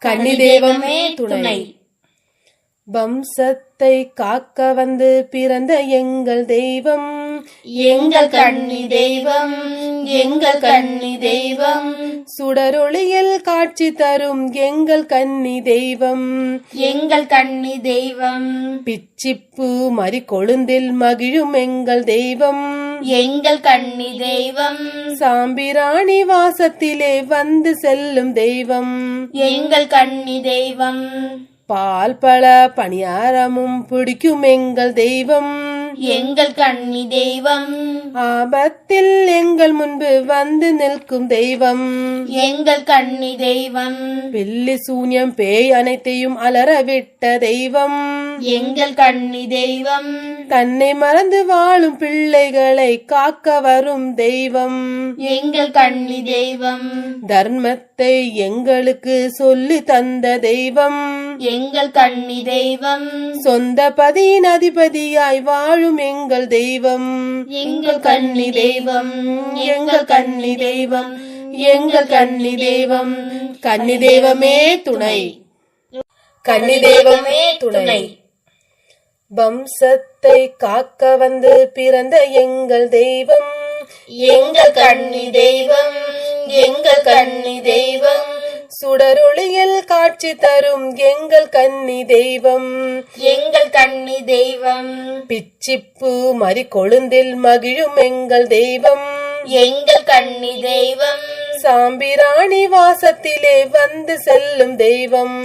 கன்னி தெய்வமே துணை. வம்சத்தை காக்க வந்து பிறந்த எங்கள் தெய்வம், எங்கள் கன்னி தெய்வம், எங்கள் கன்னி தெய்வம். சுடரொளியில் காட்சி தரும் எங்கள் கன்னி தெய்வம், எங்கள் கன்னி தெய்வம். பிச்சிப்பூ மறி கொழுந்தில் மகிழும் எங்கள் தெய்வம், எங்கள் கன்னி தெய்வம். சாம்பிராணி வாசத்திலே வந்து செல்லும் தெய்வம், எங்கள் கன்னி தெய்வம். பால் பழ பணியாரமும் பிடிக்கும் எங்கள் தெய்வம், எங்கள் கன்னி தெய்வம். ஆபத்தில் எங்கள் முன்பு வந்து நிற்கும் தெய்வம், எங்கள் கன்னி தெய்வம். பில்லி சூன்யம் பேய் அனைத்தையும் அலறவிட்ட தெய்வம், எங்கள் கன்னி தெய்வம். தன்னை மறந்து வாழும் பிள்ளைகளை காக்க வரும் தெய்வம், எங்கள் கன்னி தெய்வம். தர்மத்தை எங்களுக்கு சொல்லி தந்த தெய்வம், எங்கள் கன்னி தெய்வம். சொந்த பதியின் அதிபதியாய் வாழும் எங்கள் தெய்வம், எங்கள் கன்னி தெய்வம். எங்கள் கன்னி தெய்வம், எங்கள் கன்னி தெய்வம். கன்னி தெய்வமே துணை, கன்னி தெய்வமே துணை. வம்சத்தை காக்க வந்து பிறந்த எங்கள் தெய்வம், எங்கள் கன்னி தெய்வம், எங்கள் கன்னி தெய்வம். சுடரொளியில் காட்சி தரும் எங்கள் கன்னி தெய்வம், எங்கள் கன்னி தெய்வம். பிச்சிப்பூ மறி கொழுந்தில் மகிழும் எங்கள் தெய்வம், எங்கள் கன்னி தெய்வம். சாம்பிராணி வாசத்திலே வந்து செல்லும் தெய்வம்,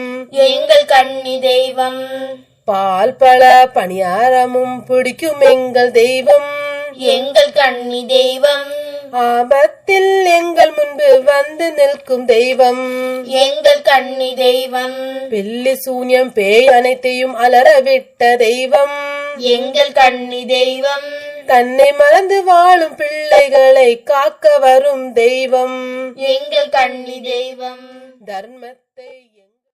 எங்கள் கன்னி தெய்வம். பால் பழ பணியாரமும் பிடிக்கும் எங்கள் தெய்வம், எங்கள் கன்னி தெய்வம். ஆபத்தில் எங்கள் முன்பு வந்து நிற்கும் தெய்வம், எங்கள் கன்னி தெய்வம். பில்லி சூன்யம் பேய் அனைத்தையும் அலறவிட்ட தெய்வம், எங்கள் கன்னி தெய்வம். தன்னை மறந்து வாழும் பிள்ளைகளை காக்க வரும் தெய்வம், எங்கள் கன்னி தெய்வம். தர்மத்தை